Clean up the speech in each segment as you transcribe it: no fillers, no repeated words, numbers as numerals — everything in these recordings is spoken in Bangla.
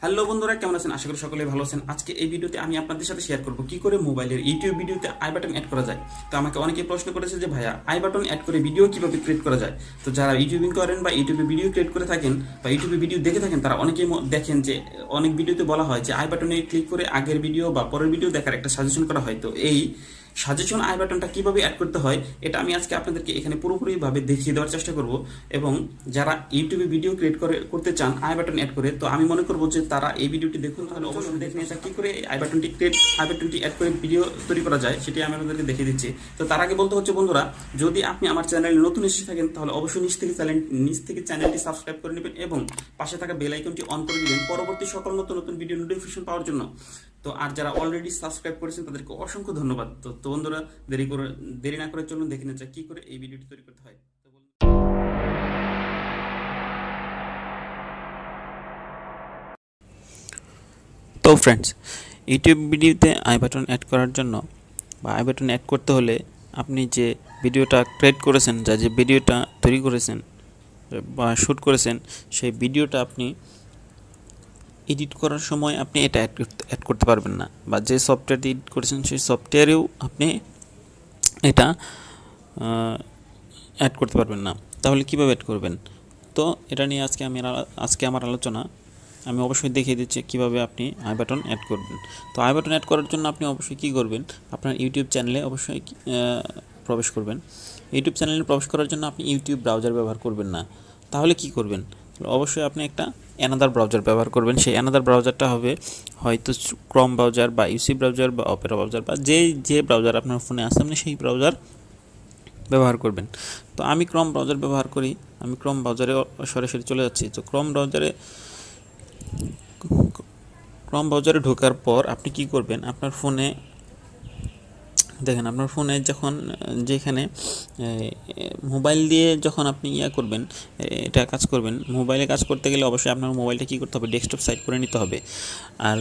হ্যালো বন্ধুরা, কেমন আছেন? আশা করি সকলেই ভালো আছেন। আজকে এই ভিডিওতে আমি আপনাদের সাথে শেয়ার করব কি করে মোবাইলের ইউটিউব ভিডিওতে আই বাটন অ্যাড করা যায়। তো আমাকে অনেকেই প্রশ্ন করেছে যে ভাইয়া আই বাটন অ্যাড করে ভিডিও কিভাবে ক্রিয়েট করা যায়। তো যারা ইউটিউবিং করেন বা ইউটিউবে ভিডিও ক্রিয়েট করে থাকেন বা ইউটিউবে ভিডিও দেখে থাকেন, তারা অনেকেই দেখেন যে অনেক ভিডিওতে বলা হয় যে আই বাটনে ক্লিক করে আগের ভিডিও বা পরের ভিডিও দেখার একটা সাজেশন করা হয়। তো এই সাজেশন আই বাটনটা কিভাবে অ্যাড করতে হয় এটা আমি আজকে আপনাদেরকে এখানে পুরোপুরিভাবে দেখিয়ে দেওয়ার চেষ্টা করব। এবং যারা ইউটিউবে ভিডিও ক্রিয়েট করতে চান আই বাটন অ্যাড করে, তো আমি মনে করবো যে তারা এই ভিডিওটি দেখুন। তাহলে অবশ্যই দেখে নিয়ে কি করে আই বাটনটি অ্যাড করে ভিডিও তৈরি করা যায় সেটি আমি আপনাদেরকে দেখিয়ে দিচ্ছি। তো তার আগে বলতে হচ্ছে বন্ধুরা, যদি আপনি আমার চ্যানেলে নতুন এসে থাকেন তাহলে অবশ্যই নিচ থেকে চ্যানেলটি সাবস্ক্রাইব করে নেবেন এবং পাশে থাকা বেল আইকনটি অন করে দিবেন পরবর্তী সকল নতুন নতুন ভিডিও নোটিফিকেশন পাওয়ার জন্য। তো আর যারা অলরেডি সাবস্ক্রাইব করেছেন তাদেরকে অসংখ্য ধন্যবাদ। তো বন্ধুরা, দেরি না করে চলুন দেখে নেওয়া যাক কি করে এই ভিডিওটি তৈরি করতে হয়। তো ফ্রেন্ডস, ইউটিউব ভিডিওতে আই বাটন অ্যাড করার জন্য বা আই বাটন অ্যাড করতে হলে আপনি যে ভিডিওটা ক্রিয়েট করেছেন, যে ভিডিওটা তৈরি করেছেন বা শ্যুট করেছেন, সেই ভিডিওটা আপনি এডিট করার সময় আপনি এটা অ্যাড করতে পারবেন না, বা যে সফটওয়্যারটি এডিট করেছেন সেই সফটওয়্যারেও আপনি এটা অ্যাড করতে পারবেন না। তাহলে কীভাবে অ্যাড করবেন? তো এটা নিয়ে আজকে আমার আলোচনা। আমি অবশ্যই দেখিয়ে দিচ্ছি কীভাবে আপনি আই বাটন অ্যাড করবেন। তো আই বাটন অ্যাড করার জন্য আপনি অবশ্যই কী করবেন, আপনার ইউটিউব চ্যানেলে অবশ্যই প্রবেশ করবেন। ইউটিউব চ্যানেলে প্রবেশ করার জন্য আপনি ইউটিউব ব্রাউজার ব্যবহার করবেন না। তাহলে কি করবেন? অবশ্যই আপনি একটা অ্যানাদার ব্রাউজার ব্যবহার করবেন। সেই অ্যানাদার ব্রাউজারটা হবে হয়তো ক্রোম ব্রাউজার বা ইউসি ব্রাউজার বা অপেরা ব্রাউজার, বা যে ব্রাউজার আপনার ফোনে আসে আপনি সেই ব্রাউজার ব্যবহার করবেন। তো আমি ক্রোম ব্রাউজার ব্যবহার করি, আমি ক্রোম ব্রাউজারে সরাসরি চলে যাচ্ছি। তো ক্রোম ব্রাউজারে ঢোকার পর আপনি কি করবেন, আপনার ফোনে দেখেন, আপনার ফোনে যখন যেখানে মোবাইল দিয়ে যখন আপনি করবেন, এটা কাজ করবেন, মোবাইলে কাজ করতে গেলে অবশ্যই আপনার মোবাইলটা কী করতে হবে, ডেস্কটপ সাইট করে নিতে হবে। আর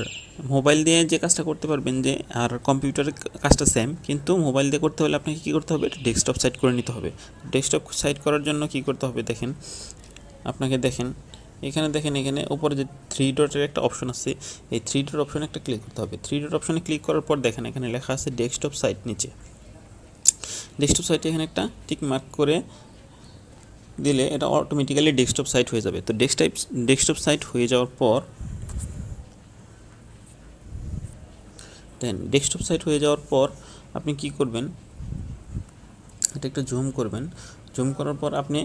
মোবাইল দিয়ে যে কাজটা করতে পারবেন যে, আর কম্পিউটারের কাজটা সেম, কিন্তু মোবাইল দিয়ে করতে হলে আপনাকে কী করতে হবে, ডেস্কটপ সাইট করে নিতে হবে। ডেস্কটপ সাইট করার জন্য কী করতে হবে দেখেন, এখানে উপরে যে থ্রি ডটের একটা অপশন আছে, এই থ্রি ডট অপশনে একটা ক্লিক করতে হবে। থ্রি ডট অপশনে ক্লিক করার পর দেখেন এখানে লেখা আছে ডেস্কটপ সাইট। নিচে ডেস্কটপ সাইটে এখানে একটা টিক মার্ক করে দিলে এটা অটোমেটিক্যালি ডেস্কটপ সাইট হয়ে যাবে। তো ডেস্কটপ সাইট হয়ে যাওয়ার পর আপনি কি করবেন, এটা একটু জুম করবেন। জুম করার পর আপনি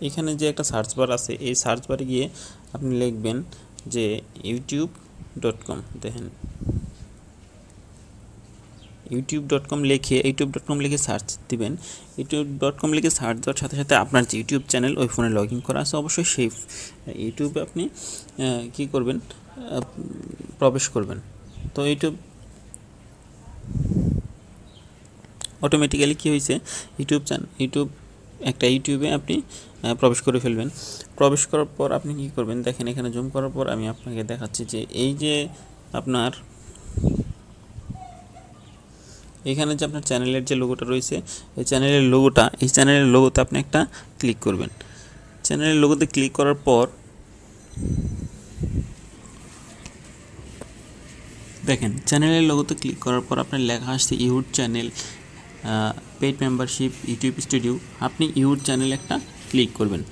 এখানে যে একটা সার্চ বার আছে, এই সার্চ বারে গিয়ে আপনি লিখবেন যে youtube.com। দেখেন youtube.com লিখে সার্চ দিবেন। youtube.com লিখে সার্চ দেওয়ার সাথে সাথে আপনার যে ইউটিউব চ্যানেল ওই ফোনে লগ ইন করা আছে, অবশ্যই সেই ইউটিউবে আপনি কী করবেন, প্রবেশ করবেন। তো ইউটিউব অটোমেটিক্যালি কী হয়েছে, ইউটিউবে আপনি প্রবেশ করে ফেলবেন। প্রবেশ করার পর আপনি কী করবেন দেখেন, এখানে জুম করার পর আমি আপনাকে দেখাচ্ছি যে এই যে আপনার এখানে যে আপনার চ্যানেলের যে লোগোটা রয়েছে, এই চ্যানেলের লোগোতে আপনি একটা ক্লিক করবেন। চ্যানেলের লোগোতে ক্লিক করার পর দেখেন, চ্যানেলের লোগোতে ক্লিক করার পর আপনার লেখা আসছে your channel, paid membership, YouTube studio. আপনি ইউর চ্যানেল একটা ক্লিক করবেন।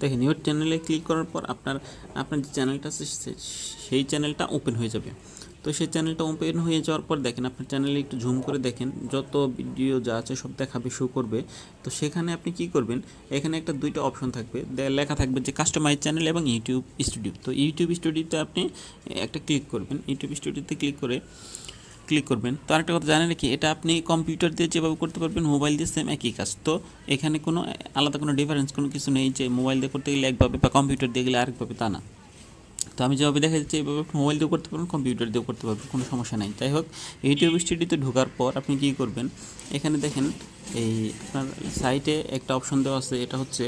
দেখেন, ইউর চ্যানেলে ক্লিক করার পর আপনার যে চ্যানেলটা আছে সেই চ্যানেলটা ওপেন হয়ে যাবে। তো সেই চ্যানেলটা ওপেন হয়ে যাওয়ার পর দেখেন, আপনার চ্যানেলে একটু জুম করে দেখেন, যত ভিডিও যা আছে সব দেখাবে, শো করবে। তো সেখানে আপনি কি করবেন, এখানে একটা দুইটা অপশন থাকবে, লেখা থাকবে যে কাস্টমাইজ চ্যানেল এবং ইউটিউব স্টুডিও। তো ইউটিউব স্টুডিওতে আপনি একটা ক্লিক করবেন। ইউটিউব স্টুডিওতে ক্লিক করবেন। তো আরেকটা কথা জানেন কি, এটা আপনি কম্পিউটার দিয়ে যেভাবে করতে পারবেন মোবাইল দিয়ে সেম একই কাজ। তো এখানে কোনো আলাদা কোনো ডিফারেন্স কোনো কিছু নেই যে মোবাইল দিয়ে করতে গেলে একভাবে বা কম্পিউটার দিয়ে গেলে আরেকভাবে, তা না। তো আমি যেভাবে দেখা যাচ্ছে এইভাবে মোবাইল দিয়েও করতে পারবেন, কম্পিউটার দিয়েও করতে পারবেন, কোনো সমস্যা নেই। যাই হোক, ইউটিউব স্টুডিওতে ঢোকার পর আপনি কী করবেন, এখানে দেখেন এই আপনার সাইটে একটা অপশন দেওয়া আছে, এটা হচ্ছে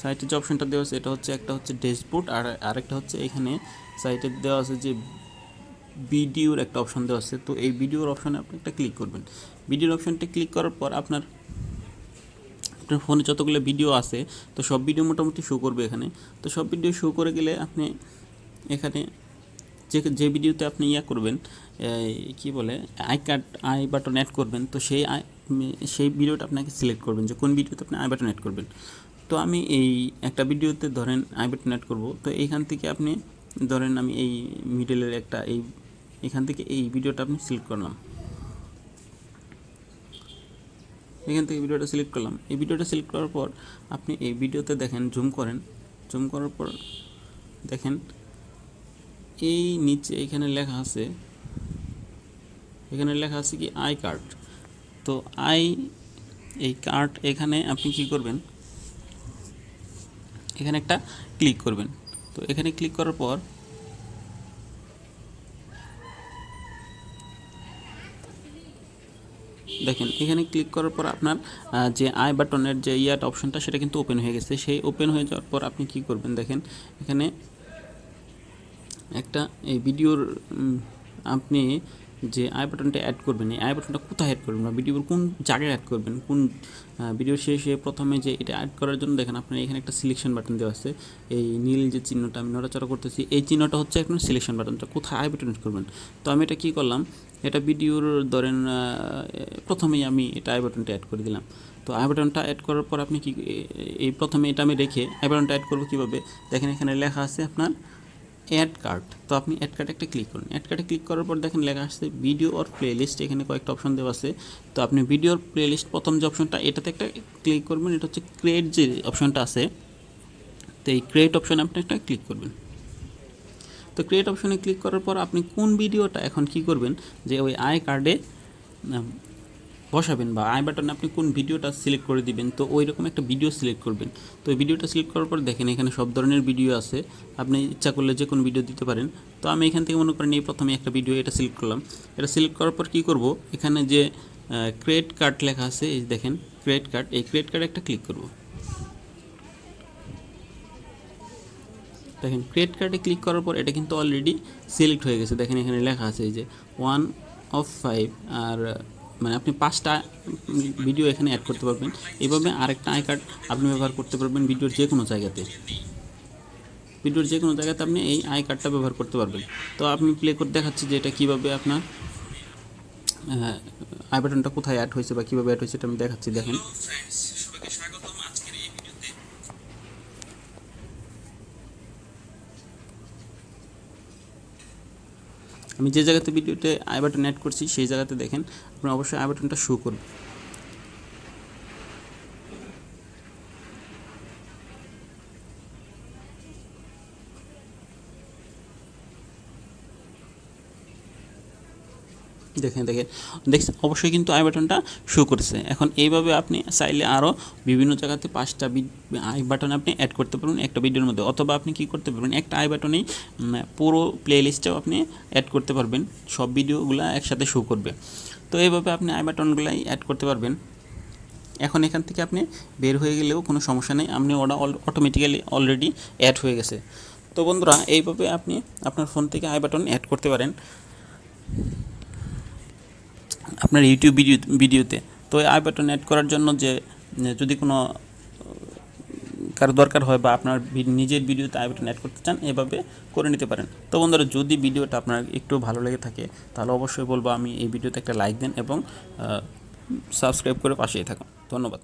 সাইটে যে অপশনটা দেওয়া আছে এটা হচ্ছে একটা হচ্ছে ড্যাশবোর্ড, আর আরেকটা হচ্ছে এখানে সাইটে দেওয়া আছে যে ভিডিওর একটা অপশন দেওয়া আছে। তো এই ভিডিওর অপশনে আপনি একটা ক্লিক করবেন। ভিডিওর অপশনটা ক্লিক করার পর আপনার আপনার ফোনে যতগুলো ভিডিও আছে তো সব ভিডিও মোটামুটি শো করবে এখানে। তো সব ভিডিও শো করে গেলে আপনি এখানে যে ভিডিওতে আপনি করবেন কি বলে আই বাটন অ্যাড করবেন, তো সেই ভিডিওটা আপনাকে সিলেক্ট করবেন যে কোন ভিডিওতে আপনি আই বাটন অ্যাড করবেন। তো আমি এই একটা ভিডিওতে ধরেন আই বাটন অ্যাড করব, তো এইখান থেকে আপনি ধরেন আমি এই মিডলের একটা এখান থেকে এই ভিডিওটা আপনি সিলেক্ট করলাম, এখান থেকে ভিডিওটা সিলেক্ট করলাম। এই ভিডিওটা সিলেক্ট করার পর আপনি এই ভিডিওতে দেখেন জুম করেন, জুম করার পর দেখেন এই নিচে এখানে লেখা আছে, কি আই কার্ড। তো এই কার্ড এখানে আপনি কি করবেন, এখানে একটা ক্লিক করবেন। তো এখানে ক্লিক করার পর দেখেন এখানে ক্লিক করার পর আপনার যে আই বাটনের যে অপশনটা সেটা কিন্তু ওপেন হয়ে গেছে। সেই ওপেন হয়ে যাওয়ার পর আপনি কি করবেন, দেখেন এখানে একটা এই ভিডিওর আপনি যে আই বাটনটা অ্যাড করবেন, এই আই বাটনটা কোথায় অ্যাড করবেন বা ভিডিওর কোন জায়গায় অ্যাড করবেন, কোন ভিডিওর শেষে প্রথমে যে এটা অ্যাড করার জন্য দেখেন আপনার এখানে একটা সিলেকশন বাটন দেওয়া আছে। এই নীল যে চিহ্নটা আমি নড়াচড়া করতেছি, এই চিহ্নটা হচ্ছে একটা সিলেকশন বাটনটা, কোথায় আই বাটন অ্যাড করবেন। তো আমি এটা কী করলাম, এটা ভিডিওর ধরেন প্রথমেই আমি এটা আই বাটনটা অ্যাড করে দিলাম। তো আই বাটনটা অ্যাড করার পর আপনি কি এই প্রথমে এটা আমি রেখে আই বাটনটা অ্যাড করবো কীভাবে, দেখেন এখানে লেখা আছে আপনার অ্যাড কার্ড। তো আপনি অ্যাড কার্ডে একটা ক্লিক করুন। অ্যাড কার্ডে ক্লিক করার পর দেখেন লেখা আসছে ভিডিও অর প্লেলিস্ট, এখানে কয়েকটা অপশন দেওয়া আছে। তো আপনি ভিডিওর প্লেলিস্ট প্রথম যে অপশনটা এটাতে একটা ক্লিক করবেন, এটা হচ্ছে ক্রিয়েট যে অপশনটা আছে। তো এই ক্রিয়েট অপশনে আপনি একটা ক্লিক করবেন। তো ক্রিয়েট অপশনে ক্লিক করার পর আপনি কোন ভিডিওটা এখন কি করবেন, যে ওই আই কার্ডে বসাবেন বা আই বাটনে আপনি কোন ভিডিওটা সিলেক্ট করে দিবেন, তো ওই রকম একটা ভিডিও সিলেক্ট করবেন। তো এই ভিডিওটা সিলেক্ট করার পর দেখেন এখানে সব ধরনের ভিডিও আছে, আপনি ইচ্ছা করলে যে কোনো ভিডিও দিতে পারেন। তো আমি এখান থেকে মনে করেন এই প্রথমে একটা ভিডিও এটা সিলেক্ট করলাম। এটা সিলেক্ট করার পর কী করব, এখানে যে ক্রিয়েট কার্ড লেখা আছে এই দেখেন ক্রিয়েট কার্ড, এই ক্রিয়েট কার্ডে একটা ক্লিক করব। দেখেন ক্রিয়েট কার্ডে ক্লিক করার পর এটা কিন্তু অলরেডি সিলেক্ট হয়ে গেছে। দেখেন এখানে লেখা আছে এই যে 1 of 5, আর মানে আপনি 5টা ভিডিও এখানে অ্যাড করতে পারবেন। এইভাবে আরেকটা আই কার্ড আপনি ব্যবহার করতে পারবেন ভিডিওর যে কোনো জায়গাতে, আপনি এই আই কার্ডটা ব্যবহার করতে পারবেন। তো আপনি প্লে করে দেখাচ্ছি যে এটা কীভাবে আপনার আই বাটনটা কোথায় অ্যাড হয়েছে বা কীভাবে অ্যাড হয়েছে এটা আমি দেখাচ্ছি। দেখেন আমি যে জায়গাতে ভিডিওতে আই বাটন অ্যাড করছি সেই জায়গাতে দেখেন আপনার অবশ্যই আই বাটনটা শো করবে। দেখেন অবশ্যই কিন্তু আই বাটনটা শো করেছে। এখন এইভাবে আপনি চাইলে আরও বিভিন্ন জায়গাতে 5টা আই বাটন আপনি অ্যাড করতে পারবেন একটা ভিডিওর মধ্যে, অথবা আপনি কি করতে পারবেন একটা আই বাটনেই পুরো প্লে লিস্টটাও আপনি অ্যাড করতে পারবেন, সব ভিডিওগুলো একসাথে শো করবে। তো এইভাবে আপনি আই বাটনগুলাই অ্যাড করতে পারবেন। এখন এখান থেকে আপনি বের হয়ে গেলেও কোনো সমস্যা নেই, আপনি ওটা অটোমেটিক্যালি অলরেডি অ্যাড হয়ে গেছে। তো বন্ধুরা এইভাবে আপনি আপনার ফোন থেকে আই বাটন অ্যাড করতে পারেন আপনার ইউটিউব ভিডিওতে। তো আই বাটন অ্যাড করার জন্য যে যদি কোনো কারো দরকার হয় বা আপনার নিজের ভিডিওতে আই বাটন অ্যাড করতে চান, এভাবে করে নিতে পারেন। তো বন্ধুরা যদি ভিডিওটা আপনার একটু ভালো লেগে থাকে তাহলে অবশ্যই বলবো আমি এই ভিডিওতে একটা লাইক দেন এবং সাবস্ক্রাইব করে পাশেই থাকুন। ধন্যবাদ।